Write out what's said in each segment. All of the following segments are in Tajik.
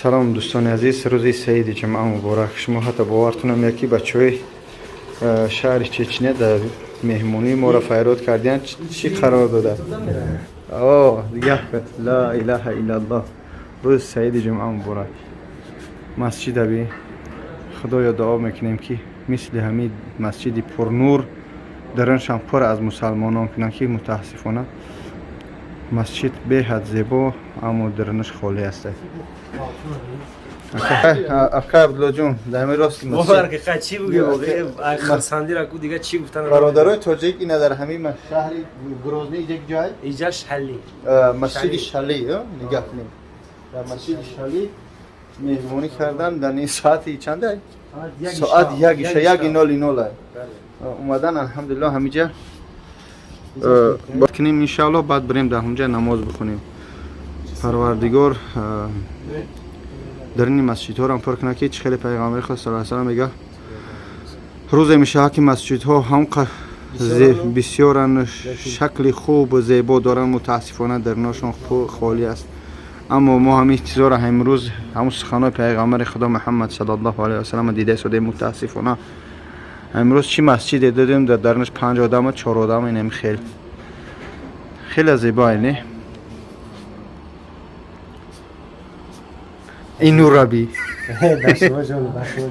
سلام دوستان عزیز، روز سعید جمعه مبارک. شما حتی باورتون نمیاد بچه‌های شهر چچنه در مهمونی ما را فیراد کردن. چی قرار داده؟ دیگه لا اله الا الله. روز سعید جمعه مبارک. مسجد ابی خدایا دعا میکنیم که مثل همین مسجد پرنور درنش هم پر از مسلمانان کنن که متاسفانه مسجد به حد زیبا اما درنش خالی است. افکار عبدالله جون در همین راست مسجد که چی بگی واقعا خرسندی را کو دیگه چی گفتن برادرای تاجیک اینا در همین شهر گروزنی یک جای اینجا شلی مسجد شلی نگاه کنیم در مسجد شلی مهمونی کردن در این ساعتی چنده؟ ساعت یک نول اومدن الحمدلله همینجا بکنیم انشاءالله بعد بریم در همونجا نماز بخونیم. پروردگار در این مسجد ها را پر کنه که خیلی پیغمبر خدا صلی الله علیه و آله میگه روز میشه که مسجد ها هم بسیار شکل خوب و زیبا دارن، متاسفانه در ناشون خالی است. اما ما همین چیزا را امروز همون سخنان پیغمبر خدا محمد صلی الله علیه و سلم دیده شده. متاسفانه امروز چی مسجد دیدیم در درنش 5 آدم و 4 آدم اینم خیلی زیبا نه. این نورابی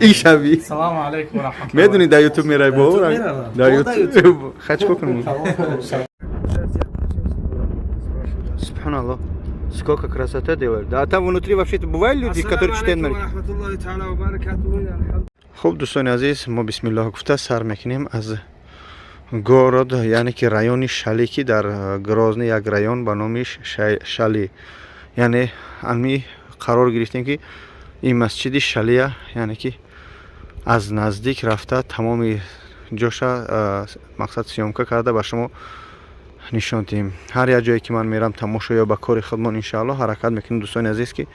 این شبی سلام علیکم و رحمت الله. میدونی در یوتیوب میرای با در یوتیوب خچ کنم. سبحان الله, сколько красоты делают. А там внутри вообще бывают люди, которые читают молитву. خب دوستان عزیز, ما بسم الله گفته سر میکنیم از گورد، یعنی که رایون شلی که در گرازنی یک رایون به نام شلی، یعنی امی قرار گرفتیم که این مسجد شلیه، یعنی که از نزدیک رفته تمام جاشا مقصد سیامکه کرده به شما نشان دهیم. هر یک جایی که من میرم تماشا یا به کار خودمان انشاءالله حرکت میکنیم دوستان عزیز که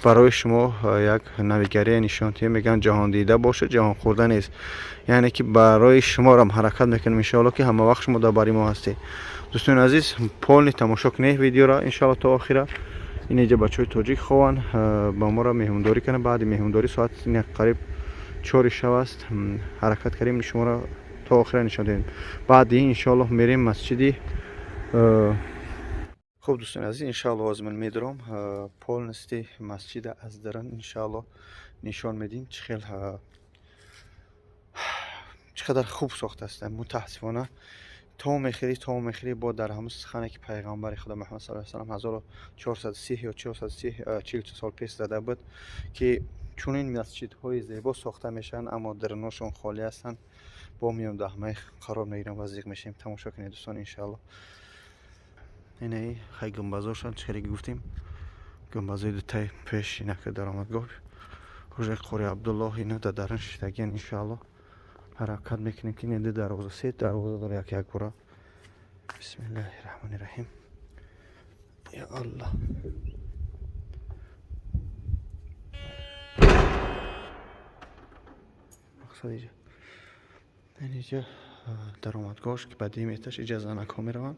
برای شما یک نویگری نشان دهیم. میگن جهان دیده باشه جهان خورده نیست، یعنی که برای شما را حرکت میکنیم انشاءالله که همه وقت شما در باری ما هستی. دوستان عزیز پول تماشا کنید ویدیو را انشاءالله تا آخر. اینجا بچهای تاجیک خوان با ما را مهمونداری کنه. بعد مهمونداری ساعت قریب 4 شب است حرکت کردیم شما را تا آخر نشان دهیم. بعد این انشاءالله میریم مسجدی. خب دوستان عزیز انشاءالله از من میدارم پول نستی مسجد از درن انشاءالله نشان میدیم چقدر خوب ساخته است. متاسفانه تا میخری با در همون سخنی که پیغمبر خدا محمد صلی الله علیه و سلم 1430 یا 440 سال پیش زده بود که چون این مسجد های زیبا ساخته میشن اما درناشون خالی هستن. با میام در همه قرار میگیرم و وزیق میشیم. تماشا کنید دوستان انشاءالله. اینه خیلی گنبزاشان چخیلی گفتیم گنبزای دو تای پیش اینه که در آمدگاه روژه قوری عبدالله اینه در درنش تگین انشاءالله حرکت میکنیم که اینه دروازه 3 دروازه داره یک برا. بسم الله الرحمن الرحیم. یا الله مقصد اینجا در آمدگاهش که بعدی میتش اینجا زنک ها میروان،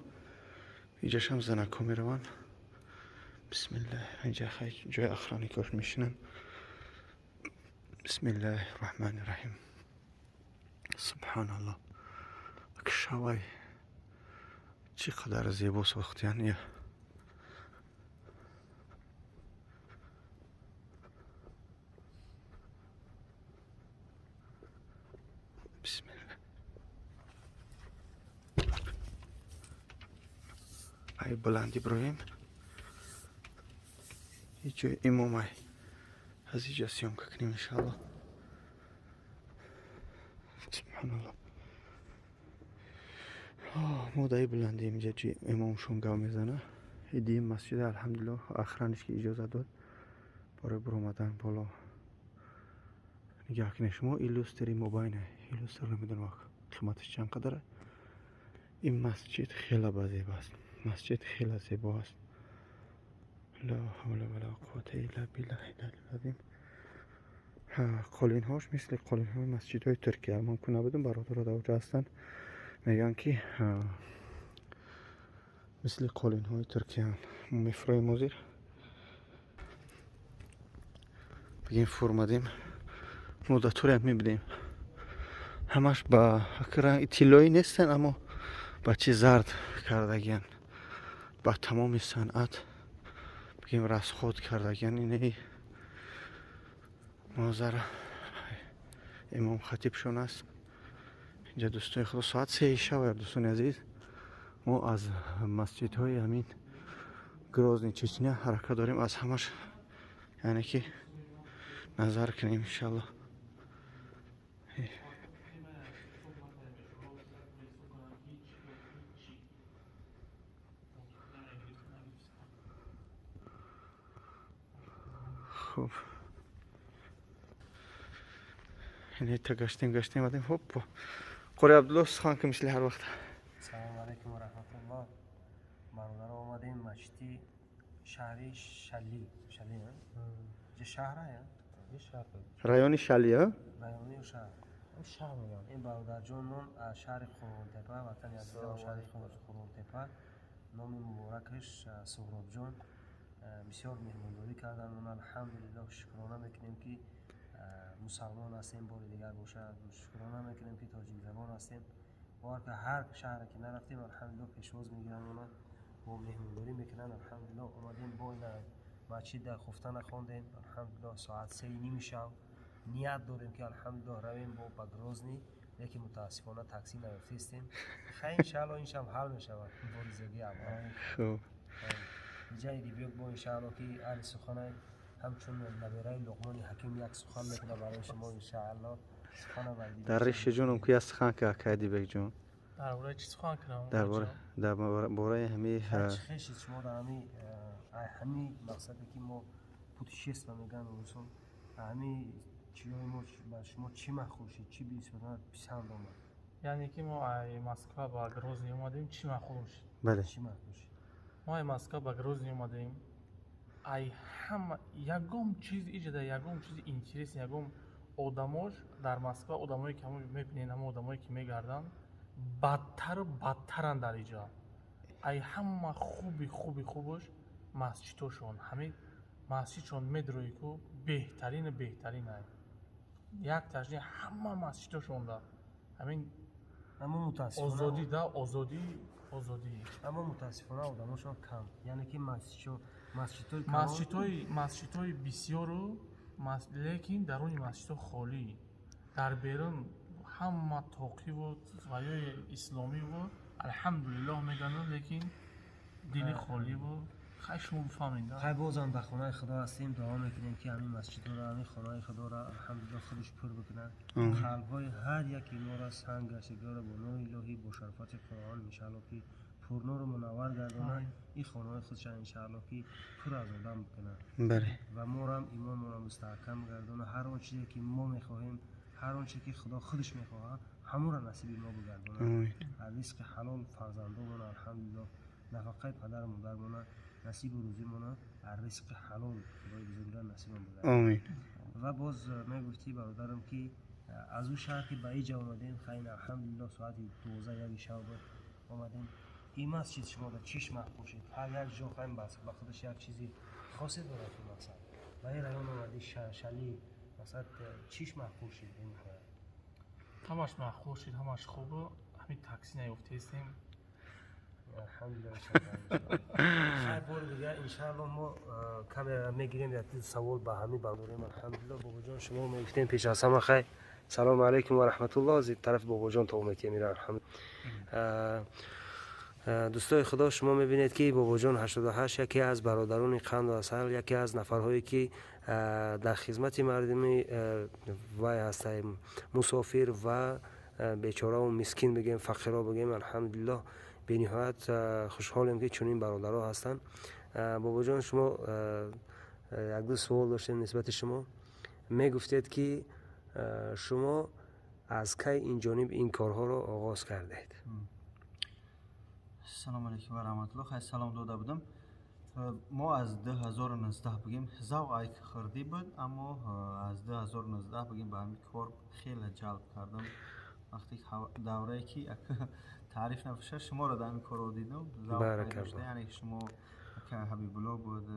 اینجاش هم زنک ها میروان. بسم الله اینجا خیلی جای اخرانی کاش میشنن. بسم الله الرحمن الرحیم. سبحان الله شوای چقدر زیبا ساختن. یا بسم الله ای بلندی برویم اینجا امام ای از اینجا سیام کنیم انشاءالله. سبحان الله ما دایی بلندی اینجا چی امام شون گام میزنه. ایدی مسجد الحمدلله آخرانش که اجازه داد برای برآمدن بالا. نگاه کنید شما ایلوستری موبایل ایلوستر نمیدونم قیمتش چند قدره. این مسجد خیلی زیبا است. مسجد خیلی زیبا است. لا حول ولا قوة الا بالله العظیم. قالین هاش مثل قالین های مسجد های ترکیه. من که نبودم برادر در اونجا هستن میگن که مثل قالین های ترکیه هم میفرای مزیر. بگیم فرمادیم مدتوری هم میبینیم همش با رنگ طلایی نیستن اما با چی زرد کردگیان با تمام صنعت بگیم رسخود کردگیان اینه منظره امام خطیب شون است اینجا دوستان خدا ساعت 3 شب دوستان عزیز ما از مسجد های همین گروزنی چچنیا حرکت داریم از همش یعنی که نظر کنیم انشالله خوب اینه تا گشتیم آدم هوپ قوری عبدالله خان که مثل هر وقت سلام علیکم و رحمت الله. برادر اومدیم مشتی شهری شلی نه؟ چه شهره یا؟ رایون شلی ها؟ رایونی و شهر میگم. این برادر جانمون از شهر خورونتپه وطن عزیز ما شهر خورونتپه نام مبارکش سهراب جان بسیار مهمانداری کردن اون الحمدلله شکرانه میکنیم که مسلمان هستیم بار دیگر باشد شکرانه میکنیم که تاجیک زبان هستیم بار که هر شهر که نرفتیم الحمدلله پیشواز میگیرن اونا با مهمانداری میکنن الحمدلله اومدیم با این مسجد در خفته نخواندیم الحمدلله ساعت 3 شب نیت داریم که الحمدلله رویم با گروزنی یکی متاسفانه تاکسی نرفتیم خیلی انشالله این شب حل میشه بریزگی اول خوب جای دیگه با انشالله که اهل سخنه همچون نبیرای لقمان حکیم یک سخن میکنه برای شما انشالله سخن بعدی در ریش جونم که از خان که اکادی بگ جون درباره چی سخن کنم؟ در باره همی خیلی شما در همی مقصدی که ما پوتیشیست میگن روسون همی چیزای ما شما چی مخوشید چی بیسودن پسند آمد یعنی که ما ای مسکو با گروزنی اومدیم چی مخوش؟ بله چی مخوشید ما ای مسکو با گروزنی اومدیم ای همه یگم چیز ایجاده یگم چیز اینترس یگم آدماش در مسکو آدمایی که همون میبینین همون آدمایی که میگردن بدترن در اینجا ای همه خوبش مسجدشون همین مسجدشون میدروی که بهترین ای یک تجنی همه مسجدشون دا همین اما متاسفانه آزادی دا آزادی اما متاسفانه آدماشون کم یعنی که مسجدهای بسیارو لیکن در اون مسجد خالی در بیرون همه تاقی و غیای اسلامی و الحمدلله میگن لیکن دین خالی و خیلی شما بفهمین خیلی بازم به خانه خدا هستیم دعا میکنیم که همین مسجد رو همین خانه خدا رو الحمدلله خودش پر بکنن قلب‌های هر یکی ما را سنگ گشتگار با نور الهی با شرفت قرآن انشاءالله که پر نور و منور گردانه این خانه خودش انشاءالله که پر از آدم بکنن بله و ما را هم ایمان ما را مستحکم گردانه هر آن چیزی که ما میخواهیم هر آن چیزی که خدا خودش میخواه همون را نصیب ما بگردانه رزق حلال فرزندان الحمدلله نفقه پدر و مادرمون نصیب و روزی مون رزق حلال خدای بزرگوار نصیب من بده آمین و باز میگفتی برادرم که از اون شهر که به اینجا اومدیم خیلی الحمدلله ساعت 12 شب اومدیم این مسجد شما در چیش محبوشید هر یک جا خیلی با خودش یک چیزی خاصی داره تو مثلا و این رایون اومدی شلی مثلا چیش محبوشید این همش محخوشید همش خوبه همین تاکسی نیفتیستیم الحمدلله خیلی بار دیگه انشاءالله ما کامera میگیریم یک سوال به همین برداریم الحمدلله بابا جان شما میگفتین پیش از همه خیر سلام علیکم و رحمت الله از طرف بابا جان تا اومدی میره الحمدلله دوستای خدا شما میبینید که بابا جان 88 یکی از برادران قند و اصل یکی از نفرهایی که در خدمت مردمی وای هستیم مسافر و بیچاره و مسکین بگیم فقیرا بگیم الحمدلله به نهایت خوشحالیم که چنین برادرها هستن بابا جان شما یک دو سوال داشتیم نسبت شما میگفتید که شما از کی این جانب این کارها را آغاز کردید سلام علیکم و رحمت الله خیلی سلام داده بودم ما از 2019 بگیم ذوق ایک خردی بود اما از 2019 بگیم به همین کار خیلی جلب کردم وقتی دوره که تعریف نفشه شما را در همین کار رو دیدم ذوق پیدا شده یعنی شما که حبیبالله بود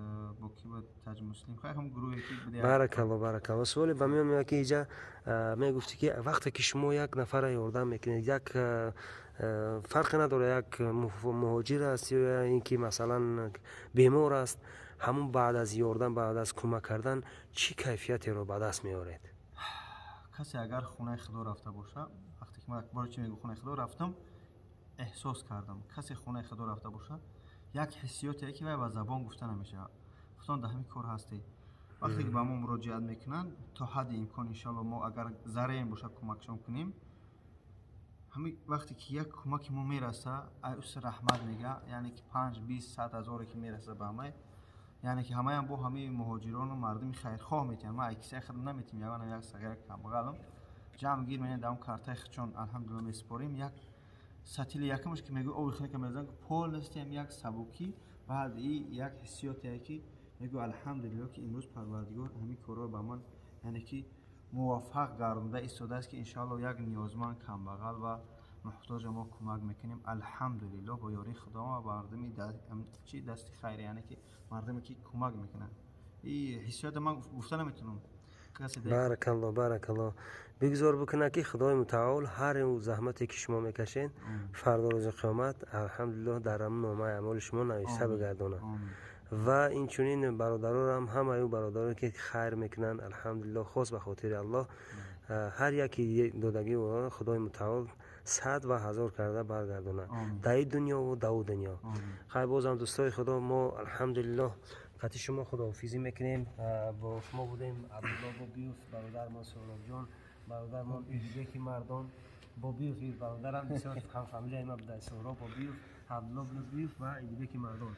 با کی بود تاج مسلم خیلی هم گروهی که بوده. баракалло баракалло. суоле ба миён меояд ки иҷа мегуфтӣ ки вақте ки шумо як нафара ёрдам мекунед, як фарқе надорад як муҳоҷир аст ё ин ки масалан бемор аст, ҳамон баъд аз ёрдам, баъд аз кӯмак кардан чӣ кайфиятеро ба даст меоред? کسی اگر خونه خدا رفته باشه، وقتی که من بار چی میگم خونه خدا رفتم احساس کردم کسی خونه خدا رفته باشه یک حسیاتی که با زبان گفته نمیشه. گفتن ده همین کار هستی. وقتی که به ما مراجعت میکنن تا حد امکان ان شاء الله ما اگر ذره باشه کمکشون کنیم. همین وقتی که یک کمک ما میرسه ایوس رحمت میگه، یعنی که 5 20 100 هزار که میرسه به همه، یعنی که همه هم با همه مهاجران و مردم خیرخواه میتونن. ما کسی خدمت نمیتونیم، یک سگرک کم بغلم جمع گیر می‌کنیم دام کارتای خچون الحمدلله میسپاریم. یک سطیل یکمش که میگه او خیلی که میزنه پول نستیم یک سبوکی بعد این یک حسیاتی که میگه الحمدلله که امروز پروردگار همین کارا به من یعنی که موفق گردونده ایستاده است که ان شاء الله یک نیازمند کم بغل و محتاج ما کمک میکنیم. الحمدلله با یاری خدا و مردمی چی دست خیر، یعنی که مردمی که کمک میکنن. این حسیات من گفتن نمیتونم. баракалло баракалло. бигзор бикунад ки худои мутаол ҳар заҳмате ки шумо мекашед фардо рӯзи қиёмат алҳамдулиллоҳ дар ҳамн номаи аъмоли шумо навишта бигардонад. ва инчунин бародарам ҳамаи бародароне ки хайр мекунанд алҳамдулиллоҳ хос ба хотири аллоҳ ҳар яки додагӣ худои мутаол 100 ва 1000 карда баргардонад дар ин дунё ва дар он дунё. хай бозам дӯстои худо мо алҳамдулиллоҳ خاطر شما خداحافظی میکنیم. با شما بودیم عبدالله بابیوف، برادرمان سهرابجان، برادرمان ایدیبک مردان بابیوف، برادرم بسیار هم فامیلی ما بوده، سهراب بابیوف، عبدالله بابیوف و ایدیبک مردان.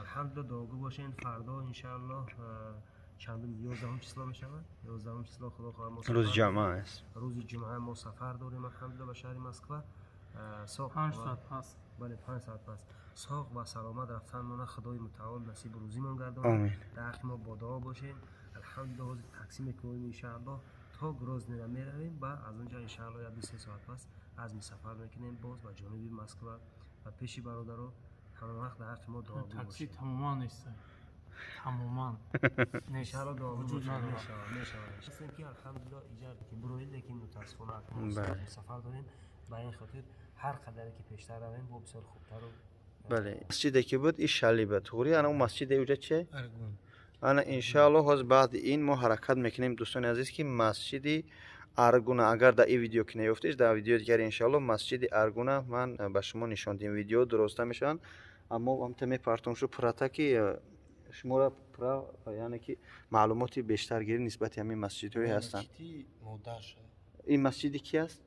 الحمدلله دعاگو باشین. فردا ان شاء الله چندم 11 چیسلا میشود، 11 چیسلا خدا خواهد روز جمعه است. روز جمعه ما سفر داریم الحمدلله به شهر مسکو. 5 ساعت پس. بله 5 ساعت پس. ساق و سلامت رفتن ما خدای متعال نصیب روزیمون گردونه. در حق ما با دعا باشین. الحمدلله روز تقسیم میکنیم ان شاء الله تا گروزنی میرویم و از اونجا ان شاء الله 2 ساعت پس از می سفر میکنیم باز به جانب مسکو و پیش برادرو همه وقت در حق ما دعا باشین. تاکسی تماما نیست. تماما ان شاء الله دعا وجود نداره. میشه که الحمدلله ایجاد که بروید لیکن متاسفانه سفر داریم. با این خاطر هر قدری که پیشتر رویم با بسیار خوبتر و بله مسجدی که بود این شالی بود خوری انا مسجد اونجا چه انا ان شاء الله باز بعد این ما حرکت میکنیم دوستان عزیز که مسجد ارگونا اگر در این ویدیو که نیفتید در ویدیو دیگر ان شاء الله مسجد ارگونا من به شما نشان دادم. ویدیو درست میشن اما هم تمی پارتون شو پراتا که شما را پرا یعنی که معلوماتی بیشتر گیری نسبت همین مسجدی هستن. این مسجدی کی است؟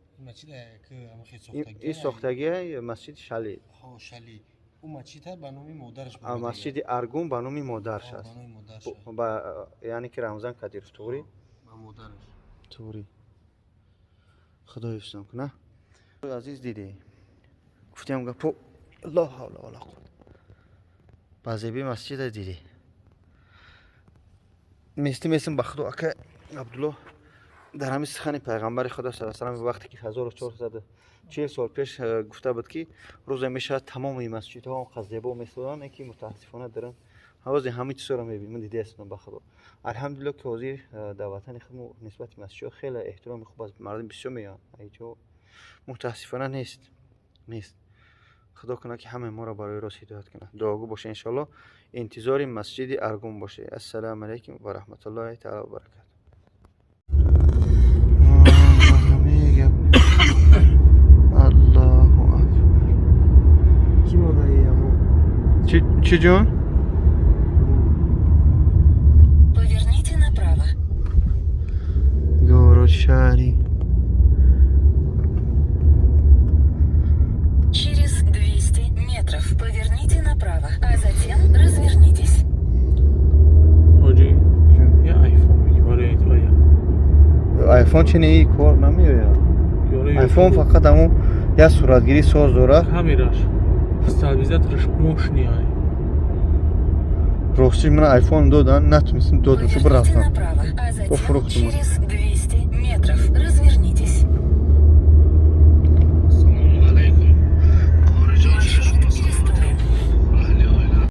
این ساختگی مسجد شالی. شالی. اون مسجد به نام مادرش بود. مسجد ارگون به نام مادرش است. با یعنی که رمضان کدیر توری. با مادرش. توری. خدا حفظم کنه. عزیز دیدی. گفتم گپو لا حول ولا قوت. بازی مسجد دیدی. میستم بخدا که عبدالله در همین سخن پیغمبر خدا صلی الله علیه و وقتی که 1440 سال پیش گفته بود که روز میشه تمام این مسجدها قزیبا میسازن که متاسفانه دارن حواظ همه چیزا رو میبینیم. من دیده هستم به خدا الحمدلله که حاضر در وطن خود نسبت مسجد خیلی احترام خوب از مردم بسیار میان. اینجا متاسفانه نیست. خدا کنه که همه ما را برای راست هدایت کنه. دعاگو باشه ان شاء الله. انتظار مسجد ارگون باشه. السلام علیکم و رحمت الله تعالی و برکاته. Че Джон? Поверните направо. Город Шали. Через 200 метров поверните направо, а затем развернитесь. Ходжи, я айфон میبره تویا. айфон چنین کار نمیاد. айфон فقط همون یا صورتگیری ساز داره. камераш. Стабилизаторш мощный ай. Рости мен айфон додам, натунистим додам, шо биррафтам. Поверните направо, а затем через 200